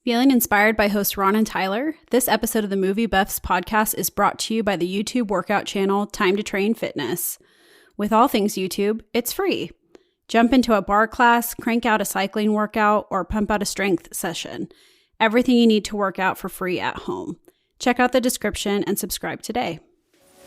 Feeling inspired by hosts Ron and Tyler? This episode of the MovieBuffs Podcast is brought to you by the YouTube workout channel Time to Train Fitness. With all things YouTube, it's free. Jump into a bar class, crank out a cycling workout, or pump out a strength session. Everything you need to work out for free at home. Check out the description and subscribe today.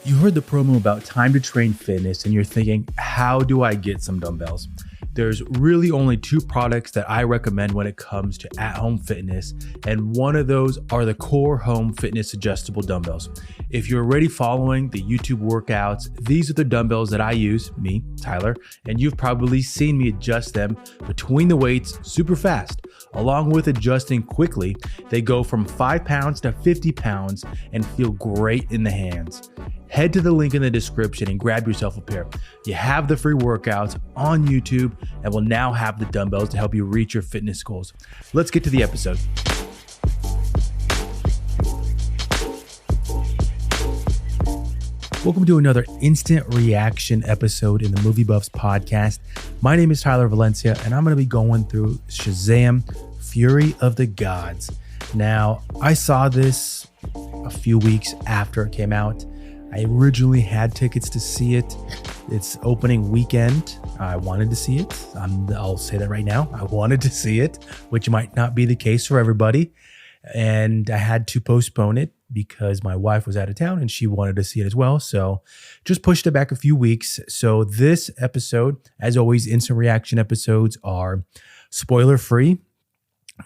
You heard the promo about Time to Train Fitness and you're thinking, how do I get some dumbbells? There's really only two products that I recommend when it comes to at-home fitness, and one of those are the Core Home Fitness Adjustable Dumbbells. If you're already following the YouTube workouts, these are the dumbbells that I use, me, Tyler, and you've probably seen me adjust them between the weights super fast. Along with adjusting quickly, they go from 5 pounds to 50 pounds and feel great in the hands. Head to the link in the description and grab yourself a pair. You have the free workouts on YouTube and will now have the dumbbells to help you reach your fitness goals. Let's get to the episode. Welcome to another instant reaction episode in the MovieBuffs Podcast. My name is Tyler Valencia and I'm going to be going through Shazam, Fury of the Gods. Now, I saw this a few weeks after it came out. I originally had tickets to see it. It's opening weekend. I wanted to see it. I'll say that right now. I wanted to see it, which might not be the case for everybody. And I had to postpone it because my wife was out of town and she wanted to see it as well. So just pushed it back a few weeks. So this episode, as always, instant reaction episodes are spoiler free.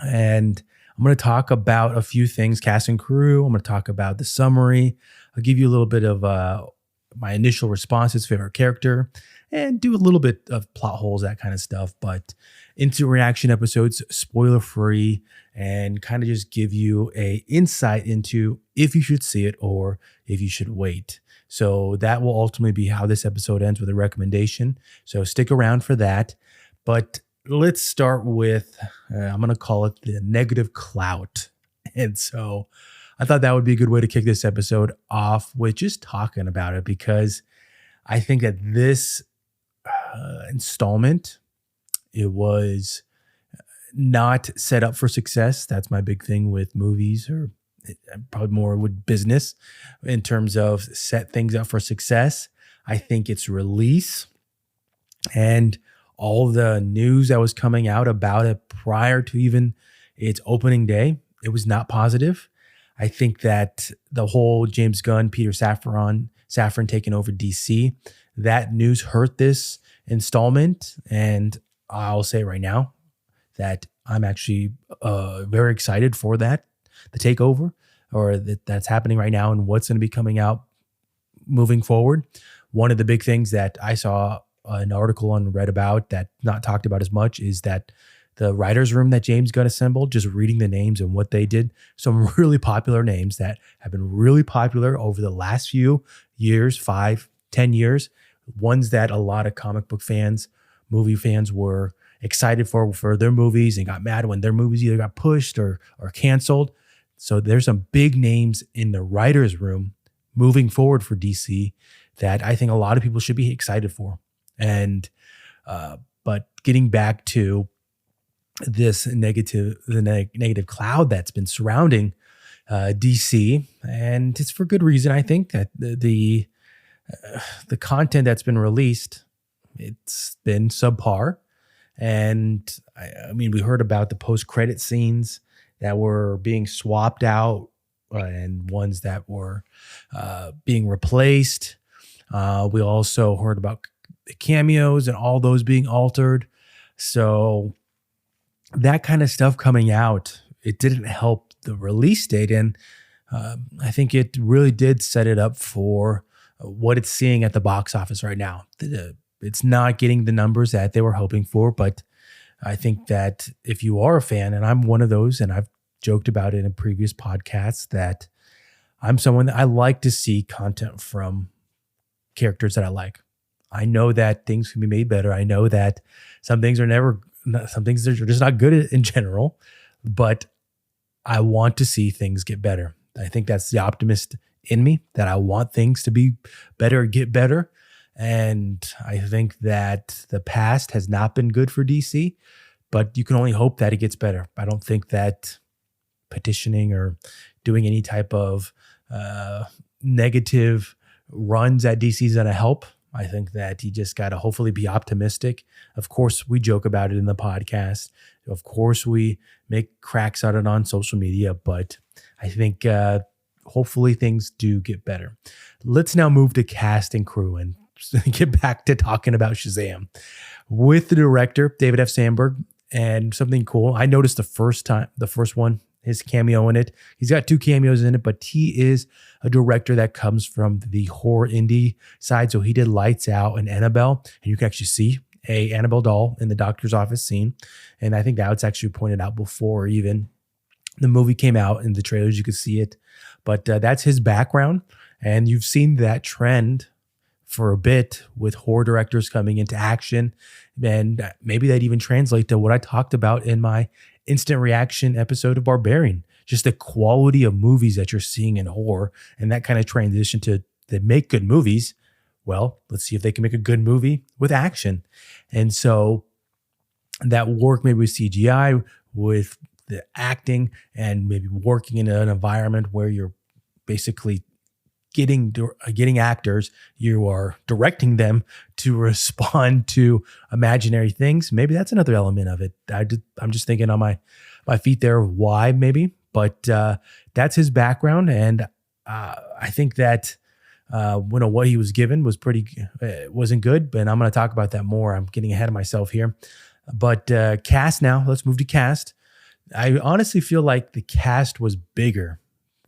And I'm going to talk about a few things, cast and crew. I'm going to talk about the summary. I'll give you a little bit of my initial responses, favorite character, and do a little bit of plot holes, that kind of stuff. But into reaction episodes, spoiler free, and kind of just give you a insight into if you should see it or if you should wait. So that will ultimately be how this episode ends, with a recommendation. So stick around for that. But let's start with, I'm going to call it the negative clout. And so I thought that would be a good way to kick this episode off with just talking about it, because I think that this installment, it was not set up for success. That's my big thing with movies, or probably more with business, in terms of set things up for success. I think its release and all the news that was coming out about it prior to even its opening day, it was not positive. I think that the whole James Gunn, Peter Safran taking over DC, that news hurt this installment. And I'll say right now that I'm actually very excited for that, the takeover, or that's happening right now and what's going to be coming out moving forward. One of the big things that I saw an article and read about that not talked about as much is that the writer's room that James Gunn assembled, just reading the names and what they did, some really popular names that have been really popular over the last few years, 5, 10 years, ones that a lot of comic book fans, movie fans were excited for their movies and got mad when their movies either got pushed or canceled. So there's some big names in the writer's room moving forward for DC that I think a lot of people should be excited for. And but getting back to this negative cloud that's been surrounding DC, and it's for good reason. I think that the content that's been released, it's been subpar. And I mean, we heard about the post-credit scenes that were being swapped out and ones that were being replaced. We also heard about the cameos and all those being altered. So that kind of stuff coming out, it didn't help the release date. And I think it really did set it up for what it's seeing at the box office right now. It's not getting the numbers that they were hoping for, but I think that if you are a fan, and I'm one of those, and I've joked about it in previous podcasts, that I'm someone that I like to see content from characters that I like. I know that things can be made better. I know that some things are just not good in general, but I want to see things get better. I think that's the optimist in me, that I want things to be better, get better. And I think that the past has not been good for DC, but you can only hope that it gets better. I don't think that petitioning or doing any type of negative runs at DC is going to help. I think that you just got to hopefully be optimistic. Of course, we joke about it in the podcast. Of course, we make cracks at it on social media, but I think hopefully things do get better. Let's now move to cast and crew and get back to talking about Shazam with the director, David F. Sandberg. And something cool, I noticed the first one, his cameo in it. He's got 2 cameos in it, but he is a director that comes from the horror indie side. So he did Lights Out and Annabelle, and you can actually see a Annabelle doll in the doctor's office scene. And I think that was actually pointed out before even the movie came out. In the trailers, you could see it. But that's his background. And you've seen that trend for a bit with horror directors coming into action. And maybe that even translates to what I talked about in my instant reaction episode of Barbarian. Just the quality of movies that you're seeing in horror and that kind of transition to they make good movies. Well, let's see if they can make a good movie with action. And so that work maybe with CGI, with the acting, and maybe working in an environment where you're basically getting actors, you are directing them to respond to imaginary things. Maybe that's another element of it. I'm just thinking on my feet there of why maybe, but that's his background. And I think that what he was given was wasn't good, but I'm going to talk about that more. I'm getting ahead of myself here. But cast now, let's move to cast. I honestly feel like the cast was bigger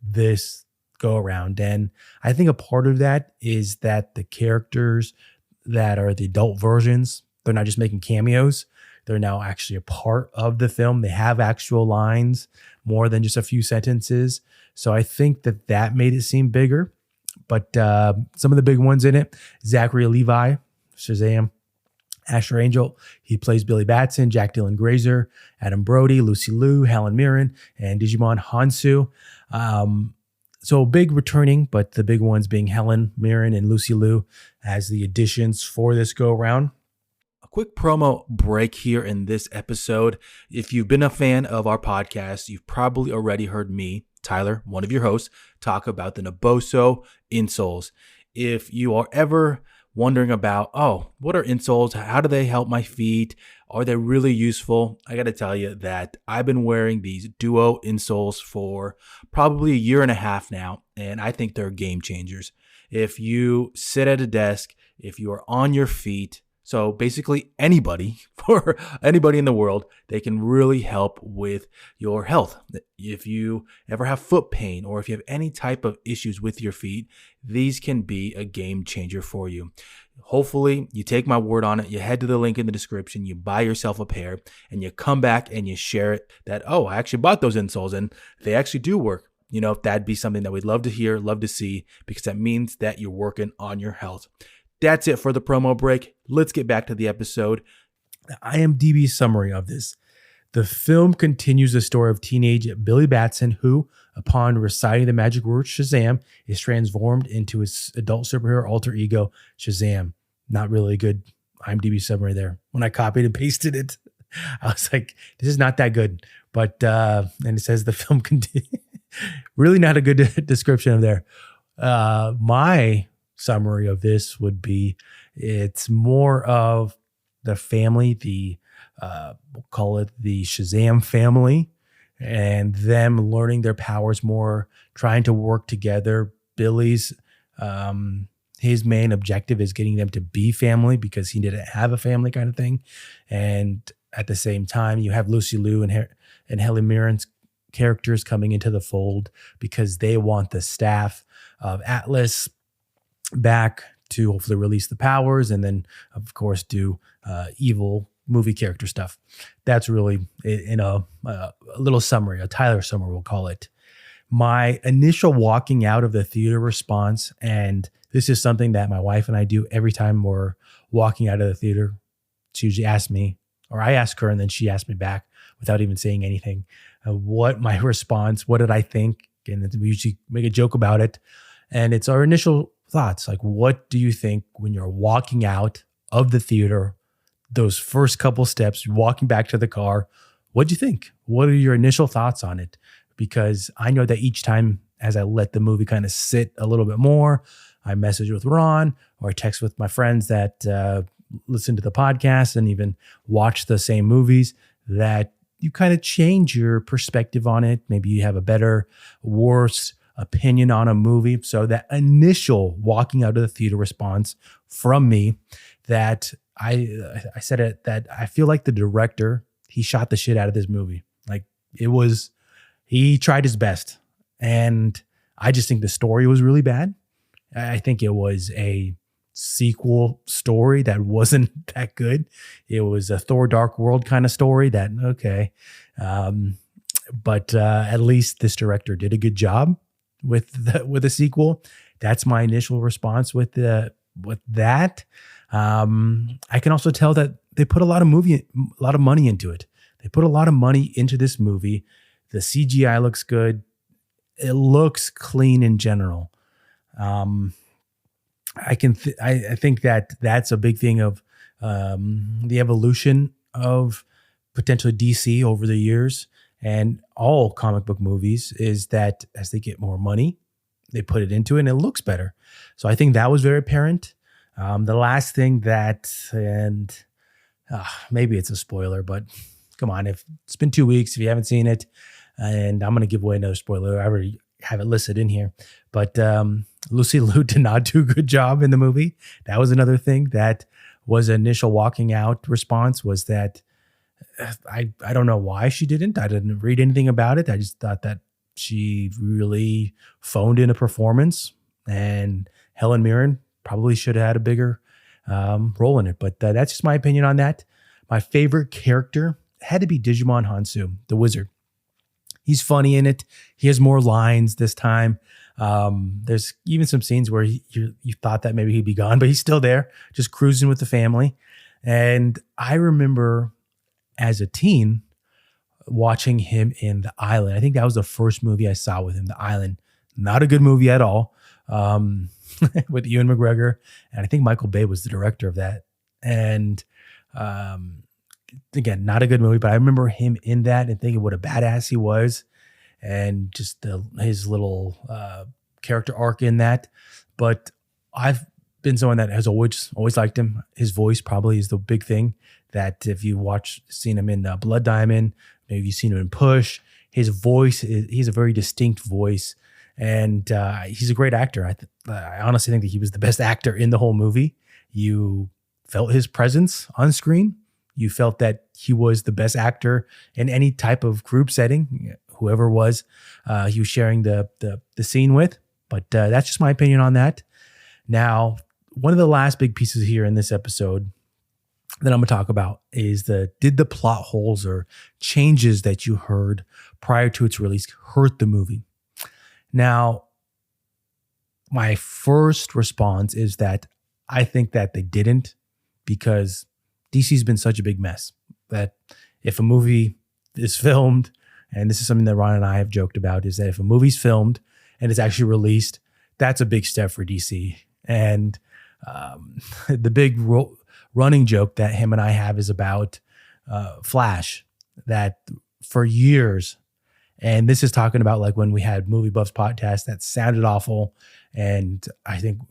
this go around. And I think a part of that is that the characters that are the adult versions, they're not just making cameos. They're now actually a part of the film. They have actual lines more than just a few sentences. So I think that made it seem bigger. But some of the big ones in it, Zachary Levi, Shazam, Asher Angel, he plays Billy Batson, Jack Dylan Grazer, Adam Brody, Lucy Liu, Helen Mirren, and Digimon Hansu. So big returning, but the big ones being Helen Mirren and Lucy Liu as the additions for this go around. A quick promo break here in this episode. If you've been a fan of our podcast, you've probably already heard me, Tyler, one of your hosts, talk about the Naboso insoles. If you are ever wondering about, what are insoles? How do they help my feet? Are they really useful? I got to tell you that I've been wearing these Duo insoles for probably a year and a half now, and I think they're game changers. If you sit at a desk, if you are on your feet, so basically anybody, for anybody in the world, they can really help with your health. If you ever have foot pain or if you have any type of issues with your feet, these can be a game changer for you. Hopefully, you take my word on it. You head to the link in the description, you buy yourself a pair, and you come back and you share it that, I actually bought those insoles and they actually do work. That'd be something that we'd love to hear, love to see, because that means that you're working on your health. That's it for the promo break. Let's get back to the episode. The IMDb summary of this. The film continues the story of teenage Billy Batson, who, upon reciting the magic word Shazam, is transformed into his adult superhero alter ego, Shazam. Not really a good IMDb summary there. When I copied and pasted it, I was like, this is not that good. But, and it says the film continues. Really not a good description of there. My summary of this would be, it's more of the family, we'll call it the Shazam family, and them learning their powers more, trying to work together. Billy's, his main objective is getting them to be family because he didn't have a family kind of thing. And at the same time, you have Lucy Liu and Helen Mirren's characters coming into the fold because they want the staff of Atlas back to hopefully release the powers and then, of course, do evil movie character stuff. That's really in a little summary, a Tyler summary, we'll call it. My initial walking out of the theater response, and this is something that my wife and I do every time we're walking out of the theater. She usually asks me, or I ask her, and then she asks me back without even saying anything, what my response, what did I think? And we usually make a joke about it. And it's our initial thoughts. Like, what do you think when you're walking out of the theater, those first couple steps, walking back to the car? What do you think? What are your initial thoughts on it? because I know that each time as I let the movie kind of sit a little bit more, I message with Ron or I text with my friends that listen to the podcast and even watch the same movies, that you kind of change your perspective on it. Maybe you have a better, worse opinion on a movie. So that initial walking out of the theater response from me, that I said it, that I feel like the director, he shot the shit out of this movie. Like he tried his best. And I just think the story was really bad. I think it was a sequel story that wasn't that good. It was a Thor Dark World kind of story that, okay. But at least this director did a good job with the sequel. That's my initial response with that. I can also tell that they put a lot of money into it. They put a lot of money into this movie. The CGI looks good. It looks clean in general. I think that's a big thing of the evolution of potentially DC over the years, and all comic book movies, is that as they get more money, they put it into it and it looks better. So I think that was very apparent. The last thing and maybe it's a spoiler, but come on, if it's been 2 weeks, if you haven't seen it, and I'm going to give away another spoiler. I already have it listed in here, but Lucy Liu did not do a good job in the movie. That was another thing that was initial walking out response, was that I don't know why she didn't. I didn't read anything about it. I just thought that she really phoned in a performance, and Helen Mirren probably should have had a bigger role in it. But that's just my opinion on that. My favorite character had to be Digimon Hansu, the wizard. He's funny in it. He has more lines this time. There's even some scenes where you thought that maybe he'd be gone, but he's still there, just cruising with the family. And I remember as a teen watching him in The Island. I think that was the first movie I saw with him, The Island. Not a good movie at all, with Ewan McGregor. And I think Michael Bay was the director of that. And again, not a good movie, but I remember him in that and thinking what a badass he was, and just his little character arc in that. But I've been someone that has always liked him. His voice probably is the big thing, that if you seen him in Blood Diamond, maybe you've seen him in Push, his voice, he's a very distinct voice, and he's a great actor. I honestly think that he was the best actor in the whole movie. You felt his presence on screen. You felt that he was the best actor in any type of group setting, whoever he was sharing the scene with. But that's just my opinion on that. Now, one of the last big pieces here in this episode that I'm going to talk about is did the plot holes or changes that you heard prior to its release hurt the movie? Now, my first response is that I think that they didn't, because DC's been such a big mess that if a movie is filmed, and this is something that Ron and I have joked about, is that if a movie's filmed and it's actually released, that's a big step for DC. And the big running joke that him and I have is about Flash, that for years, and this is talking about like when we had MovieBuffs Podcast that sounded awful, and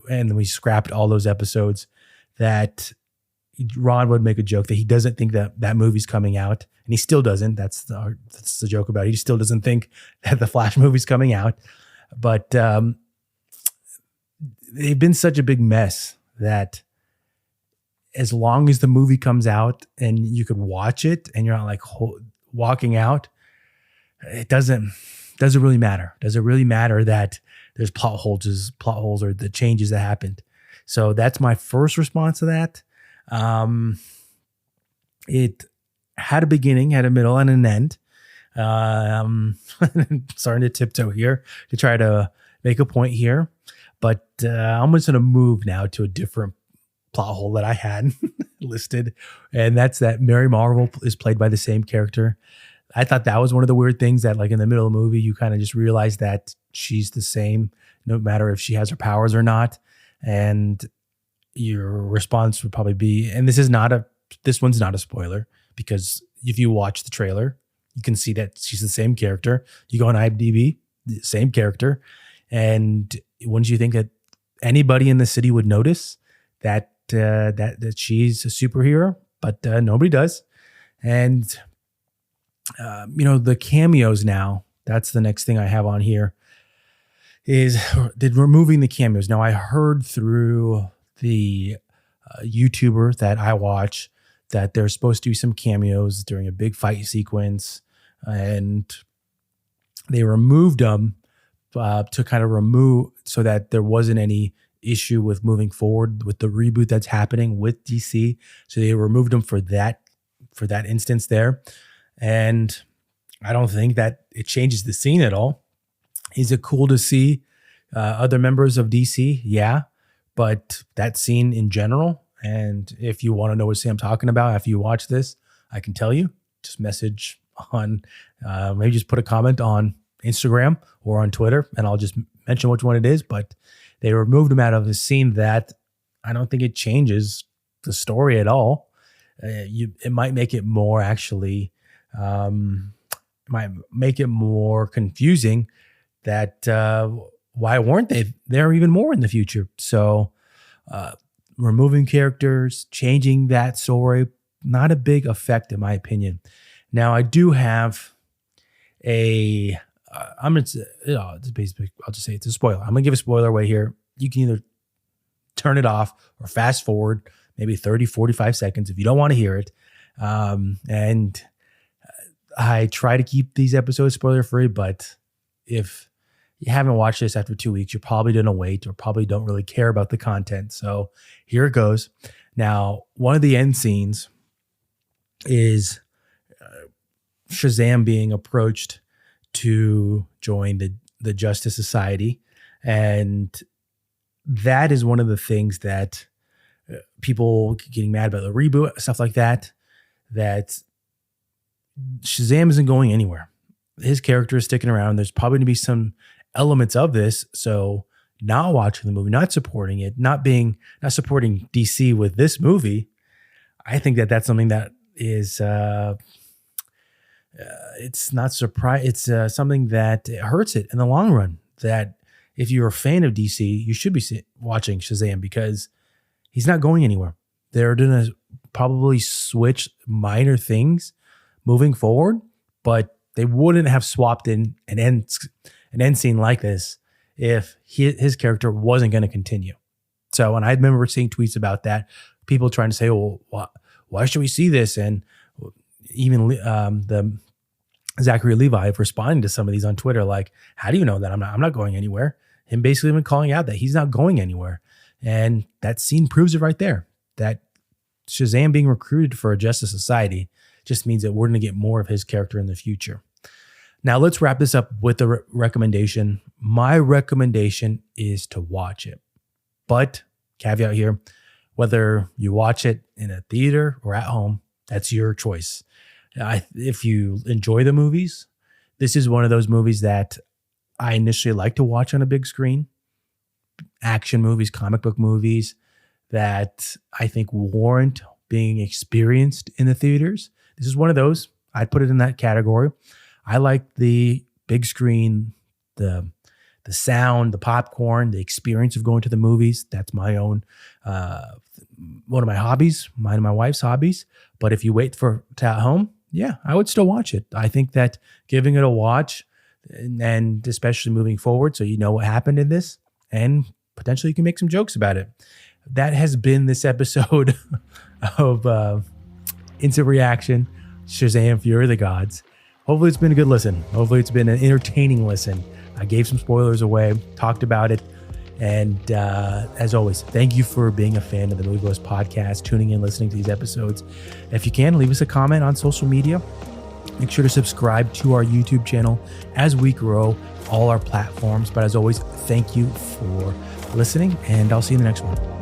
then we scrapped all those episodes, that Ron would make a joke that he doesn't think that movie's coming out, and he still doesn't. That's the joke about it. He still doesn't think that the Flash movie's coming out. But they've been such a big mess that as long as the movie comes out and you could watch it and you're not like walking out, it doesn't really matter. Does it really matter that there's plot holes or the changes that happened? So that's my first response to that. It had a beginning, had a middle, and an end. Starting to tiptoe here to try to make a point here, but I'm just going to move now to a different plot hole that I had listed, and that's that Mary Marvel is played by the same character. I thought that was one of the weird things, that like in the middle of the movie, you kind of just realize that she's the same, no matter if she has her powers or not. And your response would probably be, and this one's not a spoiler, because if you watch the trailer, You can see that she's the same character. You go on IMDb, the same character. And wouldn't you think that anybody in the city would notice that she's a superhero? But nobody does. And, the cameos now, that's the next thing I have on here, is removing the cameos. Now, I heard through the YouTuber that I watch that there's supposed to be some cameos during a big fight sequence, and they removed them to kind of remove so that there wasn't any issue with moving forward with the reboot that's happening with DC. So they removed them for that instance there. And I don't think that it changes the scene at all. Is it cool to see other members of DC? Yeah. But that scene in general, and if you want to know what scene I'm talking about after you watch this, I can tell you. Just message on, maybe just put a comment on Instagram or on Twitter, and I'll just mention which one it is. But they removed him out of a scene that I don't think it changes the story at all. It might make it more might make it more confusing that why weren't they there even more in the future? So removing characters, changing that story, not a big effect in my opinion. Now I do have I'll just say it's a spoiler. I'm gonna give a spoiler away here. You can either turn it off or fast forward maybe 30, 45 seconds if you don't want to hear it. And I try to keep these episodes spoiler free, but if you haven't watched this after 2 weeks, you're probably going to wait or probably don't really care about the content. So here it goes. Now, one of the end scenes is Shazam being approached to join the Justice Society. And that is one of the things that people getting mad about the reboot, stuff like that Shazam isn't going anywhere. His character is sticking around. There's probably going to be some elements of this. So not watching the movie, not supporting it, not supporting DC with this movie, I think that's something that is, it's not surprise. It's something that hurts it in the long run. That if you're a fan of DC, you should be watching Shazam because he's not going anywhere. They're going to probably switch minor things moving forward, but they wouldn't have swapped in an end scene like this if his character wasn't going to continue. So, and I remember seeing tweets about that, people trying to say, well, why should we see this? And even the Zachary Levi responding to some of these on Twitter, like, how do you know that I'm not going anywhere? Him basically even calling out that he's not going anywhere. And that scene proves it right there, that Shazam being recruited for a Justice Society just means that we're going to get more of his character in the future. Now let's wrap this up with the recommendation. My recommendation is to watch it. But caveat here, whether you watch it in a theater or at home, that's your choice. If you enjoy the movies, this is one of those movies that I initially like to watch on a big screen. Action movies, comic book movies that I think warrant being experienced in the theaters. This is one of those. I'd put it in that category. I like the big screen, the sound, the popcorn, the experience of going to the movies. That's my own, one of my hobbies, mine and my wife's hobbies. But if you wait to at home, yeah, I would still watch it. I think that giving it a watch, and especially moving forward, so you know what happened in this, and potentially you can make some jokes about it. That has been this episode of Instant Reaction, Shazam! Fury of the Gods. Hopefully it's been a good listen. Hopefully it's been an entertaining listen. I gave some spoilers away, talked about it. And as always, thank you for being a fan of the MovieBuffs Podcast, tuning in, listening to these episodes. If you can, leave us a comment on social media. Make sure to subscribe to our YouTube channel as we grow all our platforms. But as always, thank you for listening, and I'll see you in the next one.